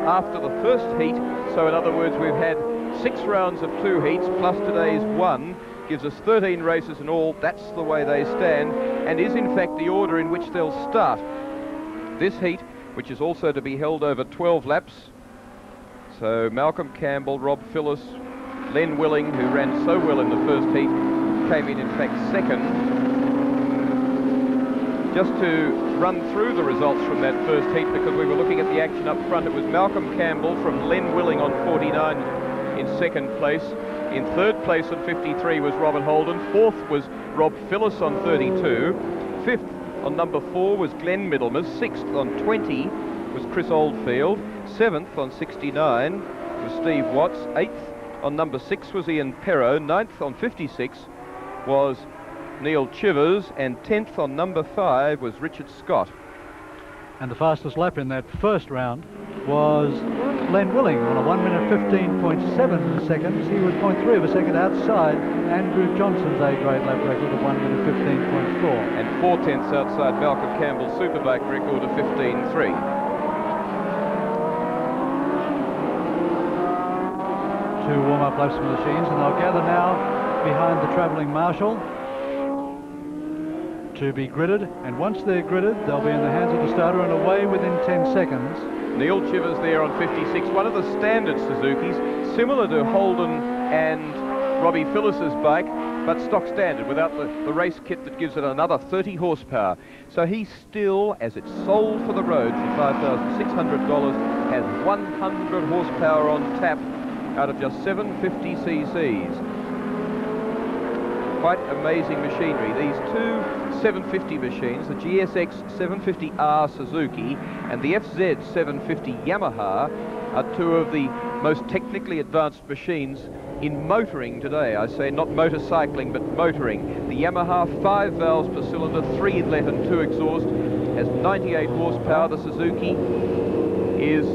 after the first heat. So in other words, we've had 6 rounds of 2 heats plus today's 1, gives us 13 races in all. That's the way they stand, and is in fact the order in which they'll start this heat, which is also to be held over 12 laps. So Malcolm Campbell, Rob Phillis, Len Willing, who ran so well in the first heat, came in fact second. Just to run through the results from that first heat, because we were looking at the action up front, it was Malcolm Campbell from Len Willing on 49 in second place. In third place on 53 was Robert Holden. Fourth was Rob Phillis on 32. Fifth on number 4 was Glenn Middlemas. Sixth on 20 was Chris Oldfield. Seventh on 69 was Steve Watts. Eighth on number 6 was Ian Perrow. Ninth on 56 was Neil Chivers, and 10th on number 5 was Richard Scott. And the fastest lap in that first round was Len Willing on a 1 minute 15.7 seconds. He was 0.3 of a second outside Andrew Johnson's A-grade lap record of 1 minute 15.4. And 4/10 outside Malcolm Campbell's Superbike record of 15.3. Two warm-up laps for the machines, and they'll gather now behind the travelling marshal to be gridded, and once they're gridded they'll be in the hands of the starter and away within 10 seconds. Neil Chivers there on 56, one of the standard Suzukis, similar to Holden and Robbie Phillis's bike, but stock standard without the race kit that gives it another 30 horsepower. So he still, as it's sold for the road for $5,600, has 100 horsepower on tap out of just 750 cc's. Quite amazing machinery. These two 750 machines, the GSX 750R Suzuki and the FZ 750 Yamaha, are two of the most technically advanced machines in motoring today. I say not motorcycling, but motoring. The Yamaha 5 valves per cylinder, 3 inlet and 2 exhaust, has 98 horsepower. The Suzuki is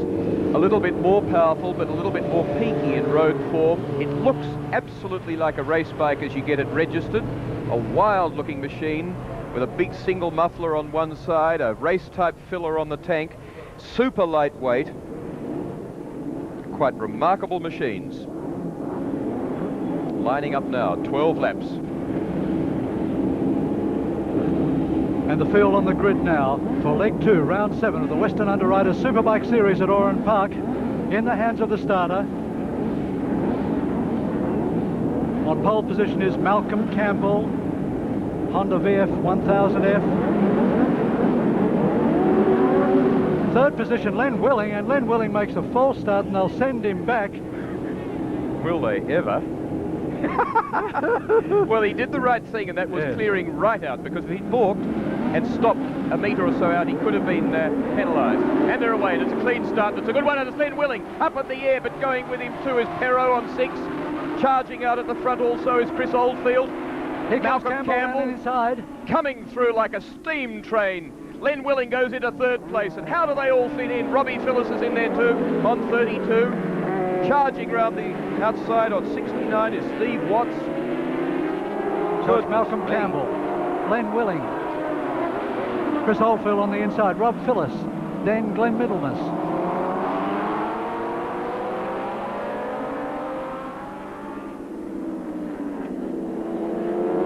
a little bit more powerful, but a little bit more peaky in road form. It looks absolutely like a race bike as you get it registered. A wild looking machine with a big single muffler on one side, a race type filler on the tank, super lightweight, quite remarkable machines. Lining up now, 12 laps. And the field on the grid now for leg 2, round 7 of the Western Underwriters Superbike Series at Oran Park, in the hands of the starter. On pole position is Malcolm Campbell, Honda VF 1000F. Third position, Len Willing, and Len Willing makes a false start and they'll send him back. Will they ever? Well, he did the right thing, and that was clearing right out, because if he'd balked and stopped a metre or so out, he could have been penalised. And they're away, and it's a clean start. It's a good one, and it's Len Willing up in the air, but going with him too is Perrow on 6. Charging out at the front also is Chris Oldfield. Here comes Campbell inside, coming through like a steam train. Len Willing goes into third place, and how do they all fit in? Robbie Phillis is in there too on 32. Charging round the outside on 69 is Steve Watts. So it's Malcolm Campbell, Len Willing, Chris Oldfield on the inside, Rob Phillis, then Glenn Middlemas.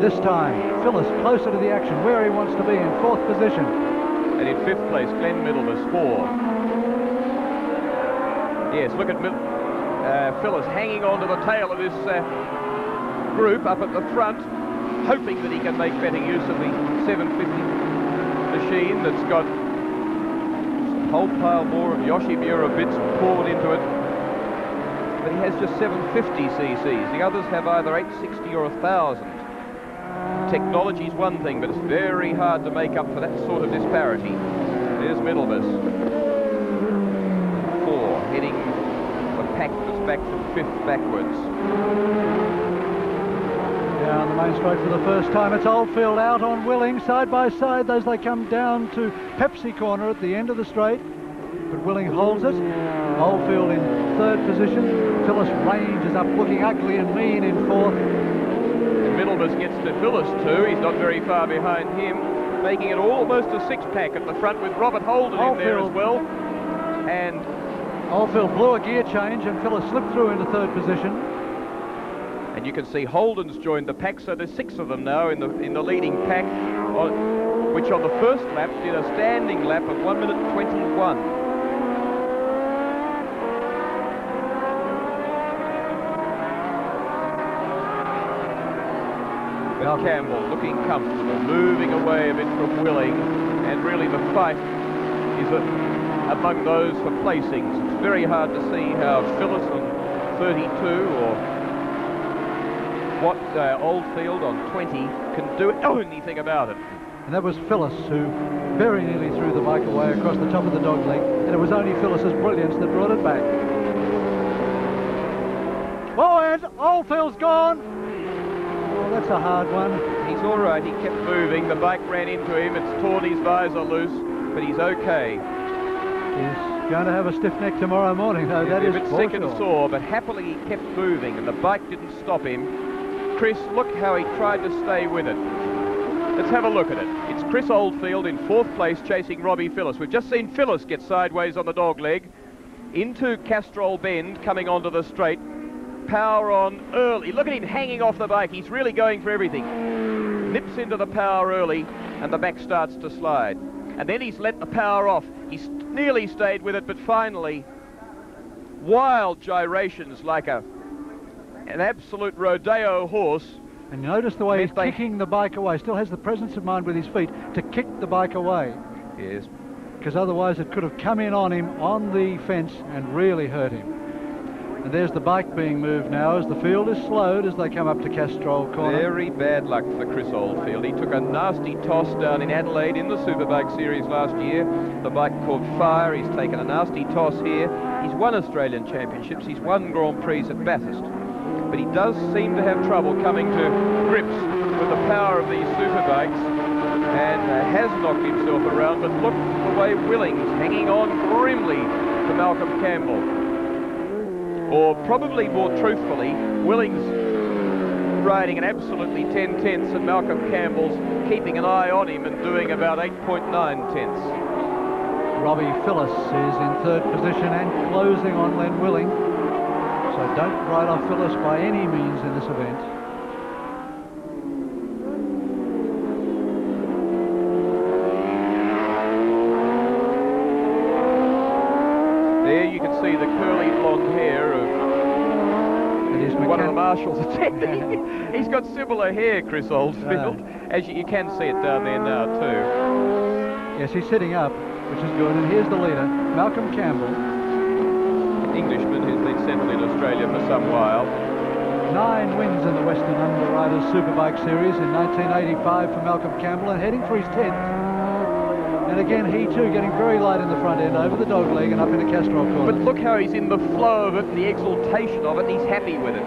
This time, Phillis closer to the action, where he wants to be, in 4th position. And in 5th place, Glenn Middlemas, 4. Yes, look at Phillis hanging on to the tail of this group up at the front, hoping that he can make better use of the 750 machine that's got a whole pile more of Yoshimura bits poured into it. But he has just 750 cc's. The others have either 860 or 1,000. Technology's one thing, but it's very hard to make up for that sort of disparity. There's Middlemas. 4, heading the pack that's back from 5th backwards. Down the main straight for the first time. It's Oldfield out on Willing, side by side as they come down to Pepsi corner at the end of the straight. But Willing holds it. Oldfield in 3rd position. Phillis ranges up looking ugly and mean in 4th. Middlemas gets to Phillis too. He's not very far behind him, making it almost a 6-pack at the front with Robert Holden in there as well. And Oldfield blew a gear change and Phyllis slipped through into third position. And you can see Holden's joined the pack, so there's 6 of them now in the leading pack, which on the first lap did a standing lap of 1 minute 21. But Campbell looking comfortable, moving away a bit from Willing, and really the fight is among those for placings. It's very hard to see how Phyllis on 32 or what Oldfield on 20 can do anything about it. And that was Phyllis who very nearly threw the bike away across the top of the dog leg, and it was only Phyllis's brilliance that brought it back. Oh, and Oldfield's gone. Oh, that's a hard one. He's all right. He kept moving. The bike ran into him. It's torn his visor loose, but he's okay. He's going to have a stiff neck tomorrow morning, though. That is a bit sick and sore, but happily he kept moving, and the bike didn't stop him. Chris, look how he tried to stay with it. Let's have a look at it. It's Chris Oldfield in 4th place chasing Robbie Phyllis. We've just seen Phyllis get sideways on the dog leg into Castrol Bend, coming onto the straight. Power on early. Look at him hanging off the bike. He's really going for everything. Nips into the power early, and the back starts to slide. And then he's let the power off. He's nearly stayed with it, but finally, wild gyrations like an absolute rodeo horse. And notice the way he's kicking the bike away. Still has the presence of mind with his feet to kick the bike away. Yes. Because otherwise it could have come in on him on the fence and really hurt him. And there's the bike being moved now as the field is slowed as they come up to Castrol Corner. Very bad luck for Chris Oldfield. He took a nasty toss down in Adelaide in the Superbike Series last year. The bike caught fire. He's taken a nasty toss here. He's won Australian Championships. He's won Grand Prix at Bathurst. But he does seem to have trouble coming to grips with the power of these Superbikes and has knocked himself around. But look the way Willing's hanging on grimly to Malcolm Campbell. Or probably more truthfully, Willing's riding an absolutely 10 tenths and Malcolm Campbell's keeping an eye on him and doing about 8.9 tenths. Robbie Phyllis is in 3rd position and closing on Len Willing. So don't ride off Phyllis by any means in this event. There you can see the curly blonde hair of one of the marshals attending. He's got similar hair, Chris Oldfield, as you can see it down there now too. Yes, he's sitting up, which is good. And here's the leader, Malcolm Campbell. Englishman who's been settled in Australia for some while. 9 wins in the Western Underwriters Superbike Series in 1985 for Malcolm Campbell, and heading for his 10th. And again, he too getting very light in the front end, over the dog leg and up into Castrol Corner. But look how he's in the flow of it and the exaltation of it, and he's happy with it.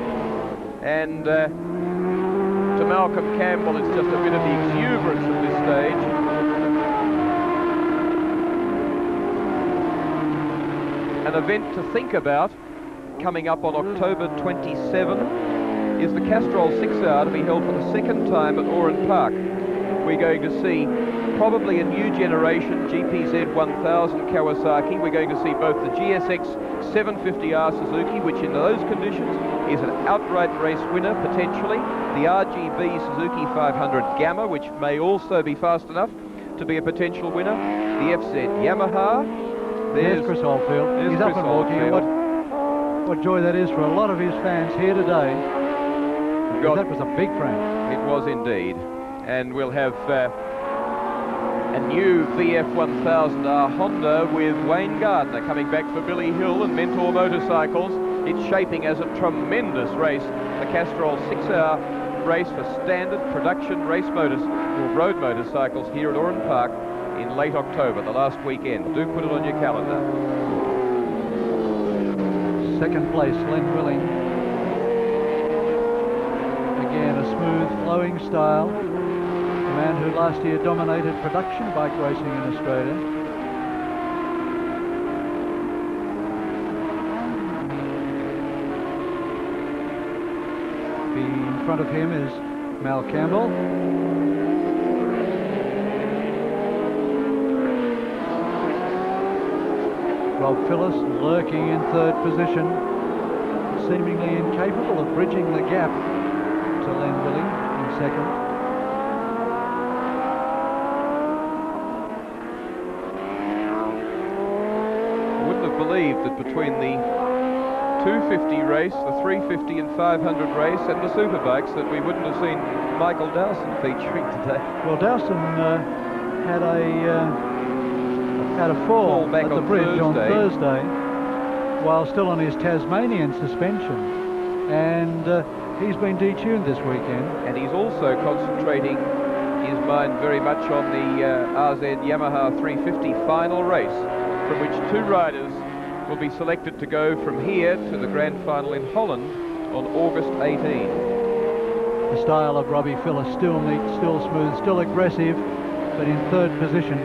And to Malcolm Campbell, it's just a bit of the exuberance at this stage. An event to think about coming up on October 27 is the Castrol 6 Hour, to be held for the 2nd time at Oran Park. We're going to see probably a new generation GPZ 1000 Kawasaki. We're going to see both the GSX 750R Suzuki, which in those conditions is an outright race winner potentially, the RGB Suzuki 500 Gamma, which may also be fast enough to be a potential winner, the FZ Yamaha. There's Chris Oldfield. He's up and walking. And what joy that is for a lot of his fans here today. That was a big frame. It was indeed. And we'll have a new VF1000R Honda with Wayne Gardner coming back for Billy Hill and Mentor Motorcycles. It's shaping as a tremendous race. The Castrol 6 Hour race for standard production race motors or road motorcycles here at Oran Park in late October, the last weekend. Do put it on your calendar. 2nd place, Len Willing. Again, a smooth, flowing style. A man who last year dominated production bike racing in Australia. In front of him is Mal Campbell. Rob Phillips lurking in third position, seemingly incapable of bridging the gap to Len Willing in second. I wouldn't have believed that between the 250 race, the 350 and 500 race and the superbikes that we wouldn't have seen Michael Dowson featuring today. Well, Dowson had a fall back at the on bridge on Thursday. while still on his Tasmanian suspension, and he's been detuned this weekend. And he's also concentrating his mind very much on the RZ Yamaha 350 final race, from which 2 riders will be selected to go from here to the grand final in Holland on August 18. The style of Robbie Phillips, still neat, still smooth, still aggressive, but in third position.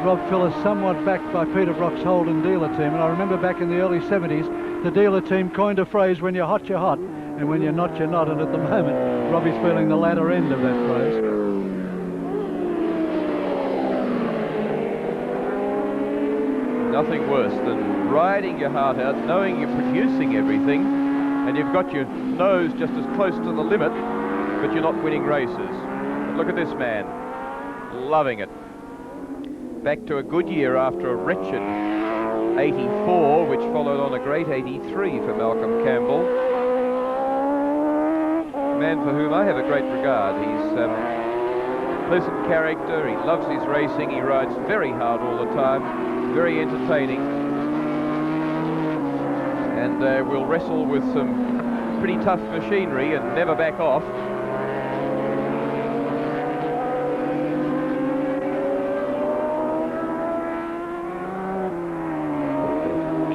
Rob Phillips somewhat backed by Peter Brock's Holden dealer team, and I remember back in the early 70s the dealer team coined a phrase, when you're hot, and when you're not, you're not, and at the moment Robbie's feeling the latter end of that phrase. Nothing worse than riding your heart out, knowing you're producing everything and you've got your nose just as close to the limit, but you're not winning races. But look at this man, loving it. Back to a good year after a wretched 84, which followed on a great 83 for Malcolm Campbell. A man for whom I have a great regard. He's pleasant character, he loves his racing, he rides very hard all the time, very entertaining, and will wrestle with some pretty tough machinery and never back off.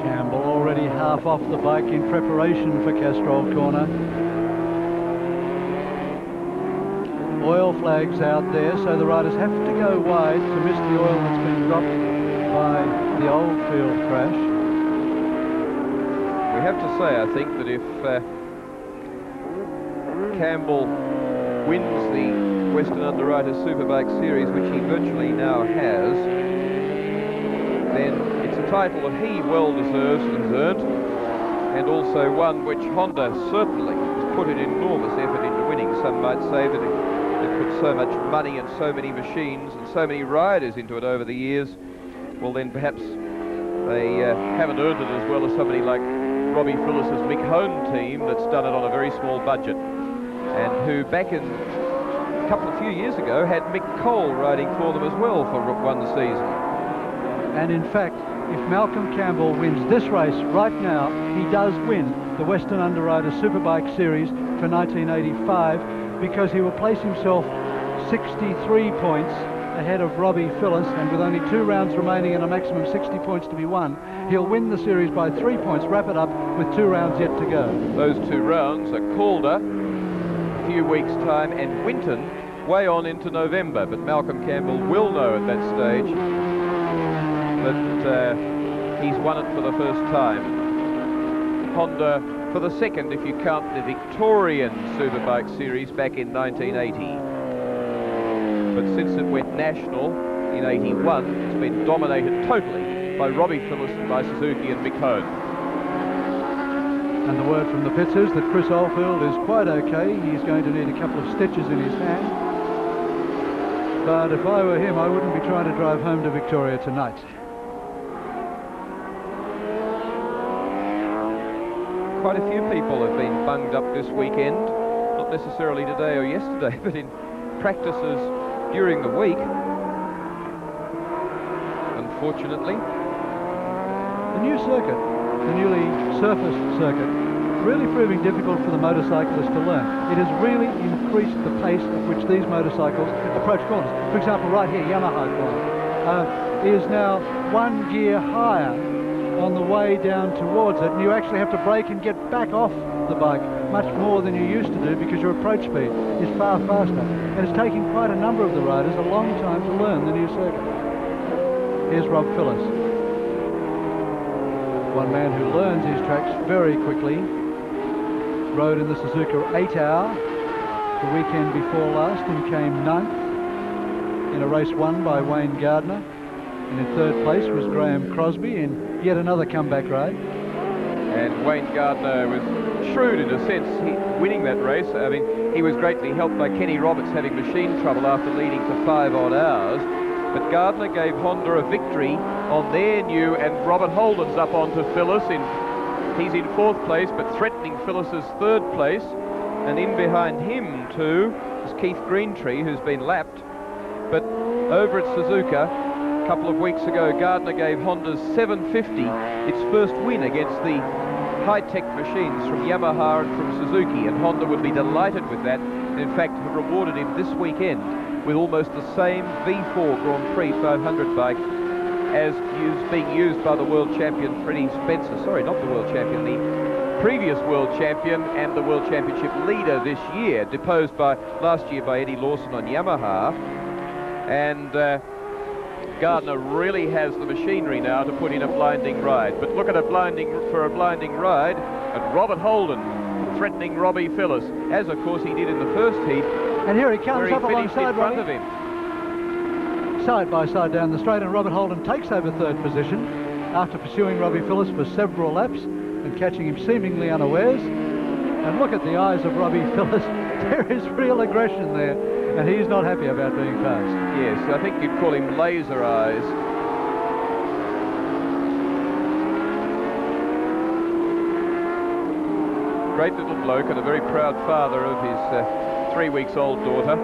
Campbell already half off the bike in preparation for Castrol Corner. Oil flags out there, so the riders have to go wide to miss the oil that's been dropped by the Oldfield crash. We have to say, I think, that if Campbell wins the Western Underwriters Superbike Series, which he virtually now has, then it's a title that he well deserves and has earned, and also one which Honda certainly has put an enormous effort into winning. Some might say that they've put so much money and so many machines and so many riders into it over the years, well then perhaps they haven't earned it as well as somebody like Robbie Phillips' Mick Hone team that's done it on a very small budget, and who back in a few years ago had Mick Cole riding for them as well for one season. And in fact, if Malcolm Campbell wins this race right now, he does win the Western Underwriters Superbike Series for 1985, because he will place himself 63 points ahead of Robbie Phillips, and with only 2 rounds remaining and a maximum 60 points to be won, he'll win the series by 3 points, wrap it up with 2 rounds yet to go. Those 2 rounds are Calder, a few weeks' time, and Winton way on into November, but Malcolm Campbell will know at that stage that he's won it for the first time. Honda for the second, if you count the Victorian Superbike Series back in 1980. But since it went national in 81, it's been dominated totally by Robbie Phillips and by Suzuki and Mick Hone. And the word from the pits is that Chris Oldfield is quite okay. He's going to need a couple of stitches in his hand. But if I were him, I wouldn't be trying to drive home to Victoria tonight. Quite a few people have been bunged up this weekend, not necessarily today or yesterday, but in practices during the week, unfortunately. The new circuit, the newly surfaced circuit, really proving difficult for the motorcyclists to learn. It has really increased the pace at which these motorcycles approach corners. For example, right here, Yamaha corner, is now 1 gear higher on the way down towards it, and you actually have to brake and get back off the bike much more than you used to do, because your approach speed is far faster, and it's taking quite a number of the riders a long time to learn the new circuit. Here's Rob Phillips, one man who learns his tracks very quickly. Rode in the Suzuka 8 Hour the weekend before last and came 9th in a race won by Wayne Gardner. And in third place was Graham Crosby in yet another comeback ride. And Wayne Gardner was shrewd in a sense, winning that race. I mean, he was greatly helped by Kenny Roberts having machine trouble after leading for 5 odd hours. But Gardner gave Honda a victory on their new, and Robert Holden's up onto Phyllis. He's in 4th place, but threatening Phyllis's 3rd place. And in behind him, too, is Keith Greentree, who's been lapped. But over at Suzuka, a couple of weeks ago, Gardner gave Honda's 750 its first win against the high-tech machines from Yamaha and from Suzuki, and Honda would be delighted with that, and in fact have rewarded him this weekend with almost the same V4 Grand Prix 500 bike as being used by the world champion Freddie Spencer. Sorry, not the world champion, the previous world champion and the world championship leader this year, deposed last year by Eddie Lawson on Yamaha. And Gardner really has the machinery now to put in a blinding ride. But look at a blinding ride at Robert Holden threatening Robbie Phillis, as of course he did in the first heat. And here he comes where he up finished alongside in front Robbie. of him. Side by side down the straight, and Robert Holden takes over 3rd position after pursuing Robbie Phillis for several laps and catching him seemingly unawares. And look at the eyes of Robbie Phillis. There is real aggression there, and he's not happy about being passed. Yes, I think you'd call him laser eyes. Great little bloke and a very proud father of his 3 weeks old daughter.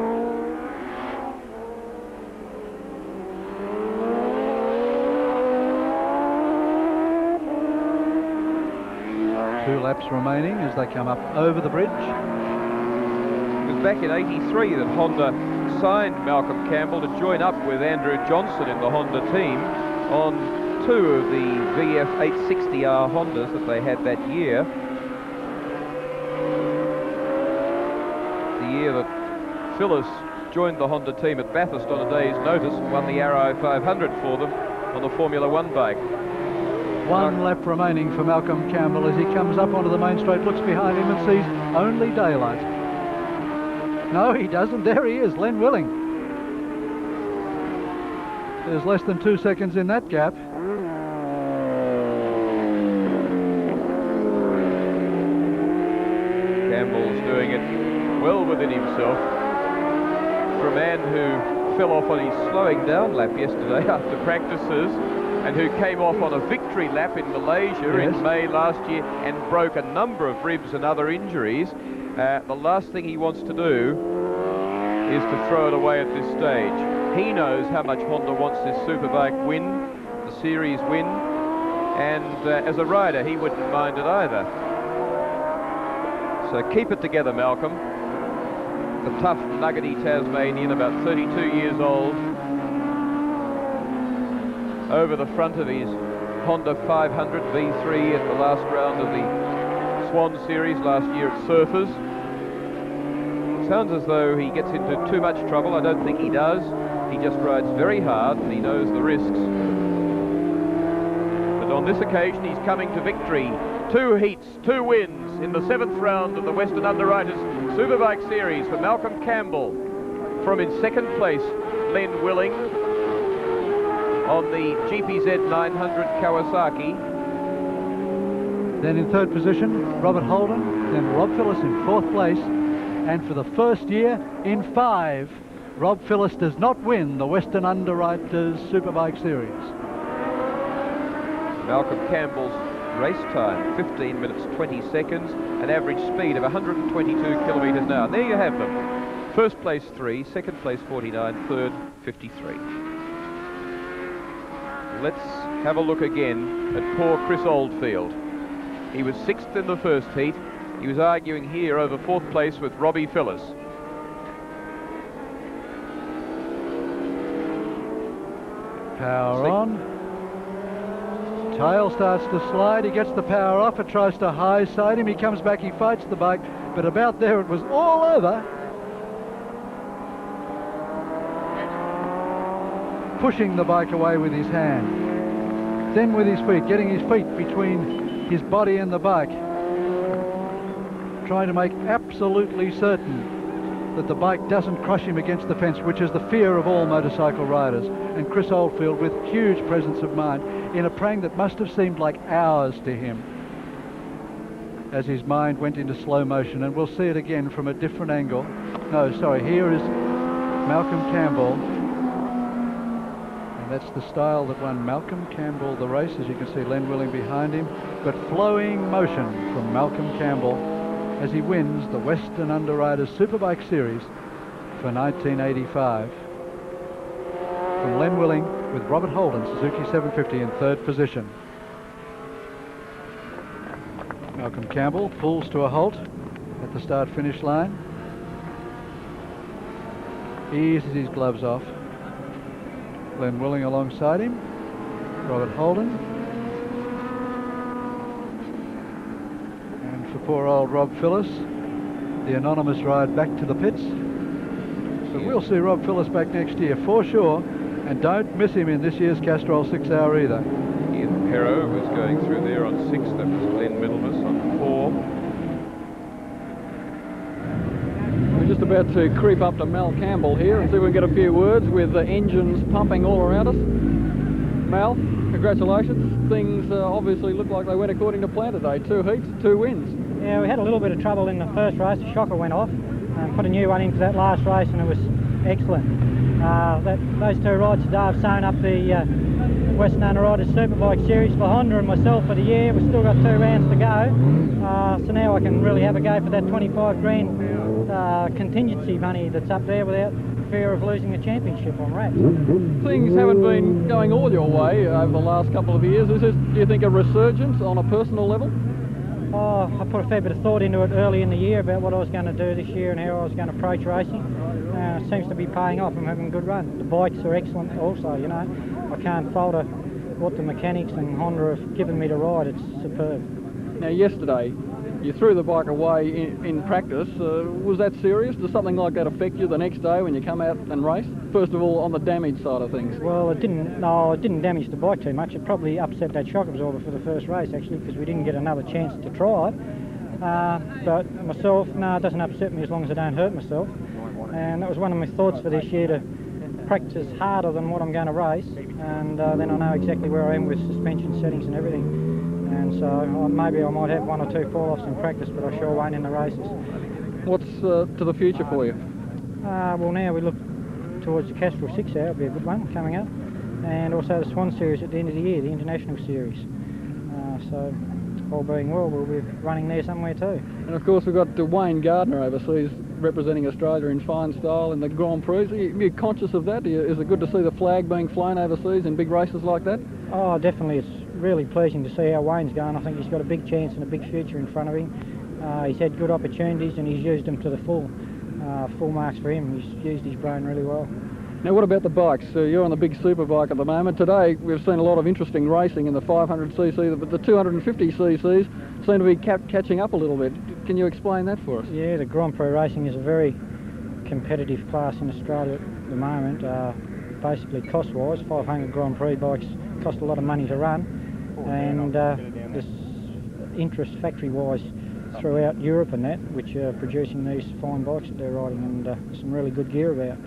Two laps remaining as they come up over the bridge. It was back in '83 that Honda signed Malcolm Campbell to join up with Andrew Johnson in the Honda team on 2 of the VF 860R Hondas that they had that year. The year that Phillis joined the Honda team at Bathurst on a day's notice and won the Arrow 500 for them on the Formula One bike. 1 lap remaining for Malcolm Campbell as he comes up onto the main straight, looks behind him and sees only daylight. No, he doesn't. There he is, Len Willing. There's less than 2 seconds in that gap. Campbell's doing it well within himself. For a man who fell off on his slowing down lap yesterday after practices, and who came off on a victory lap in Malaysia in May last year and broke a number of ribs and other injuries, the last thing he wants to do is to throw it away at this stage. He knows how much Honda wants this Superbike win, the series win, and as a rider he wouldn't mind it either. So keep it together, Malcolm. The tough, nuggety Tasmanian, about 32 years old, over the front of his Honda 500 V3 at the last round of the Swan Series last year at Surfers. It sounds as though he gets into too much trouble. I don't think he does. He just rides very hard and he knows the risks. But on this occasion he's coming to victory. 2 heats, 2 wins in the 7th round of the Western Underwriters Superbike Series for Malcolm Campbell. From in 2nd place, Len Willing on the GPZ 900 Kawasaki. Then in 3rd position, Robert Holden, then Rob Phillis in 4th place. And for the first year in 5, Rob Phillis does not win the Western Underwriters Superbike Series. Malcolm Campbell's race time, 15 minutes 20 seconds, an average speed of 122 kilometres an hour. And there you have them. 1st place 3, 2nd place 49, 3rd 53. Let's have a look again at poor Chris Oldfield. He was 6th in the first heat. He was arguing here over 4th place with Robbie Phillis. Power on. Tail starts to slide. He gets the power off. It tries to high side him. He comes back. He fights the bike. But about there it was all over. Pushing the bike away with his hand. Then with his feet. Getting his feet between his body and the bike. Trying to make absolutely certain that the bike doesn't crush him against the fence, which is the fear of all motorcycle riders. And Chris Oldfield, with huge presence of mind, in a prang that must have seemed like hours to him, as his mind went into slow motion. And we'll see it again from a different angle. No, sorry, here is Malcolm Campbell. And that's the style that won Malcolm Campbell the race. As you can see, Len Willing behind him. But flowing motion from Malcolm Campbell as he wins the Western Underwriters Superbike Series for 1985. From Len Willing with Robert Holden, Suzuki 750 in third position. Malcolm Campbell pulls to a halt at the start-finish line. Eases his gloves off. Len Willing alongside him. Robert Holden. And for poor old Rob Phillips, the anonymous ride back to the pits. But we'll see Rob Phillips back next year for sure. And don't miss him in this year's Castrol 6 Hour either. Ian Perro was going through there on 6. That was Glenn Middlemas on 4. We're just about to creep up to Mal Campbell here and see if we can get a few words with the engines pumping all around us. Mal, congratulations. Things obviously look like they went according to plan today. 2 heats, 2 wins. Yeah, we had a little bit of trouble in the first race. The shocker went off. Put a new one into that last race and it was excellent. Those 2 rides today have sewn up the Western Underwriters Superbike Series for Honda and myself for the year. We've still got 2 rounds to go. So now I can really have a go for that 25 grand contingency money that's up there without fear of losing the championship on rats. Things haven't been going all your way over the last couple of years. Is this, do you think, a resurgence on a personal level? Oh, I put a fair bit of thought into it early in the year about what I was going to do this year and how I was going to approach racing. It seems to be paying off. I'm having a good run. The bikes are excellent also, you know. I can't falter what the mechanics and Honda have given me to ride. It's superb. Now, yesterday, you threw the bike away in practice. Was that serious? Does something like that affect you the next day when you come out and race? First of all, on the damage side of things. Well, it didn't damage the bike too much. It probably upset that shock absorber for the first race, actually, because we didn't get another chance to try it. But myself, no, it doesn't upset me as long as I don't hurt myself. And that was one of my thoughts for this year, to practice harder than what I'm going to race, and then I know exactly where I am with suspension settings and everything. And so maybe I might have 1 or 2 fall-offs in practice, but I sure won't in the races. What's to the future for you? Well, now we look towards the Castrol 6 Hour. It'll be a good one coming up, and also the Swan Series at the end of the year, the International Series. So all being well, we'll be running there somewhere too. And of course we've got Wayne Gardner overseas representing Australia in fine style in the Grand Prix. Are you conscious of that? Is it good to see the flag being flown overseas in big races like that? Oh, definitely. It's really pleasing to see how Wayne's going. I think he's got a big chance and a big future in front of him. He's had good opportunities and he's used them to the full. Full marks for him. He's used his brain really well. Now, what about the bikes? You're on the big superbike at the moment. Today we've seen a lot of interesting racing in the 500cc, but the 250cc's seem to be catching up a little bit. Can you explain that for us? Yeah, the Grand Prix racing is a very competitive class in Australia at the moment. Basically, cost-wise, 500 Grand Prix bikes cost a lot of money to run, and there's interest factory-wise throughout Europe and that, which are producing these fine bikes that they're riding, and some really good gear about.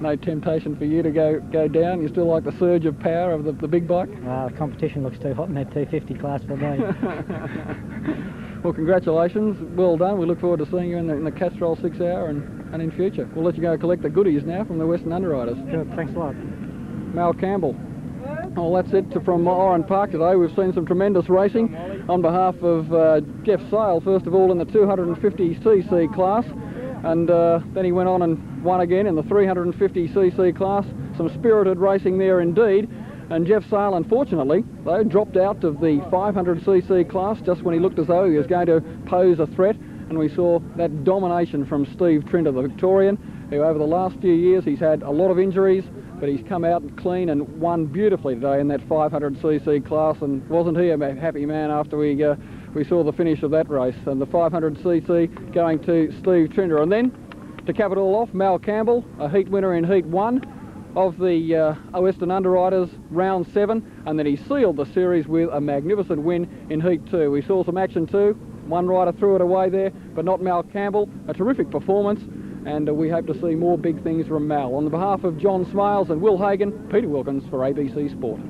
No temptation for you to go down? You still like the surge of power of the big bike? The competition looks too hot in that 250 class for me. Well, congratulations, well done. We look forward to seeing you in the Castrol 6 Hour and in future. We'll let you go collect the goodies now from the Western Underwriters. Good, thanks a lot. Mal Campbell. Well, that's it from Oran Park today. We've seen some tremendous racing on behalf of Jeff Sale, first of all in the 250cc class, and then he went on and won again in the 350cc class. Some spirited racing there indeed. And Jeff Sale, unfortunately, though, dropped out of the 500cc class just when he looked as though he was going to pose a threat. And we saw that domination from Steve Trinter, the Victorian, who over the last few years he's had a lot of injuries, but he's come out clean and won beautifully today in that 500cc class. And wasn't he a happy man after we saw the finish of that race? And the 500cc going to Steve Trinter. And then, to cap it all off, Mal Campbell, a heat winner in Heat 1 of the Western Underwriters Round 7, and then he sealed the series with a magnificent win in Heat 2. We saw some action too. One rider threw it away there, but not Mal Campbell. A terrific performance, and we hope to see more big things from Mal. On the behalf of John Smales and Will Hagan, Peter Wilkins for ABC Sport.